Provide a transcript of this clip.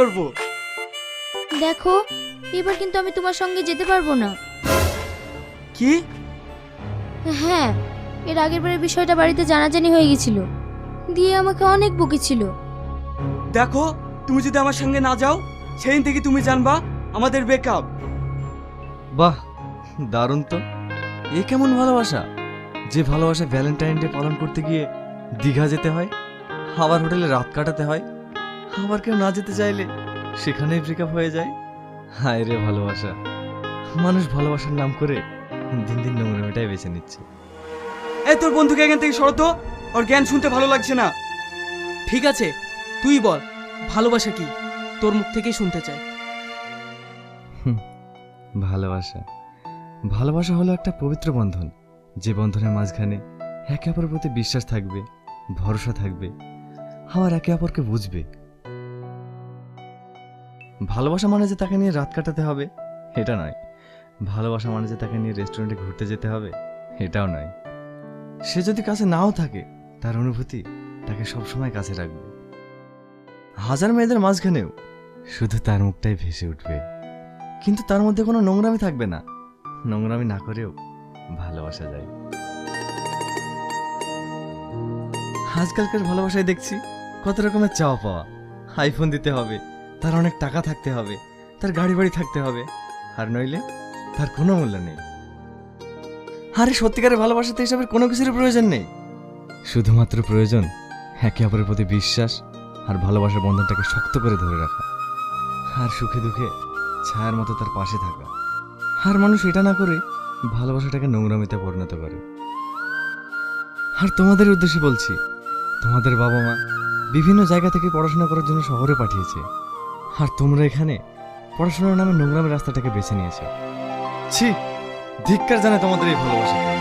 করব। দেখো, এবার কিন্তু আমি তোমার সঙ্গে যেতে পারবো না। কি? হ্যাঁ, এর আগের বারের বিষয়টা বাড়িতে জানাজানি হয়ে গেছিল, দিয়ে আমাকে অনেক বকেছিল। দেখো, তুমি যদি আমার সঙ্গে না যাও, সেদিন থেকে তুমি জানবা আমাদের ব্রেকআপ। বাহ, দারুণ তো। এ কেমন ভালোবাসা, যে ভালোবাসা ভ্যালেন্টাইন ডে পালন করতে গিয়ে দীঘা যেতে হয়, আবার হোটেলে রাত কাটাতে হয়, আবার কেউ না যেতে চাইলে সেখানেই ব্রেকআপ হয়ে যায়। হায় রে ভালোবাসা, মানুষ ভালোবাসার নাম করে দিন দিন নোংরামিটাই বেছে নিচ্ছে। এই তোর বন্ধুকে এখান থেকে সরতো, ওর জ্ঞান শুনতে ভালো লাগছে না। ঠিক আছে, তুই বল ভালোবাসা কি, তোর মুখ থেকেই শুনতে চাই। ভালোবাসা ভালোবাসা হলো একটা পবিত্র বন্ধন, যে বন্ধনের মাঝখানে একে অপরের প্রতি বিশ্বাস থাকবে, ভরসা থাকবে, আবার একে অপরকে বুঝবে। ভালোবাসা মানে যে তাকে নিয়ে রাত কাটাতে হবে এটা নয়, ভালোবাসা মানে যে তাকে নিয়ে রেস্টুরেন্টে ঘুরতে যেতে হবে এটাও নয়। সে যদি কাছে নাও থাকে, তার অনুভূতি তাকে সবসময় কাছে রাখবে। হাজার মেয়েদের মাঝখানেও শুধু তার মুখটাই ভেসে উঠবে, কিন্তু তার মধ্যে কোনো নোংরামি থাকবে না। নোংরামি না করেও ভালোবাসা যায়। আজকালকার ভালোবাসায় দেখছি কত রকমের চাওয়া পাওয়া। আইফোন দিতে হবে, তার অনেক টাকা থাকতে হবে, তার গাড়ি বাড়ি থাকতে হবে, আর নইলে তার কোনো মূল্য নেই। আরে সত্যিকারের ভালোবাসাতে এসবের কোনো কিছুর প্রয়োজন নেই। শুধুমাত্র প্রয়োজন একে অপরের প্রতি বিশ্বাস আর ভালোবাসার বন্ধনটাকে শক্ত করে ধরে রাখা, আর সুখে দুঃখে ছায়ার মতো তার পাশে থাকা। আর মানুষ এটা না করে ভালোবাসাটাকে নোংরামিতে পরিণত করে। আর তোমাদের উদ্দেশ্যে বলছি, তোমাদের বাবা মা বিভিন্ন জায়গা থেকে পড়াশোনা করার জন্য শহরে পাঠিয়েছে, আর তোমরা এখানে পড়াশোনার নামে নোংরামের রাস্তাটাকে বেছে নিয়েছো। ছি, ধিক্কার জানায় তোমাদের এই ভালোবাসাকে।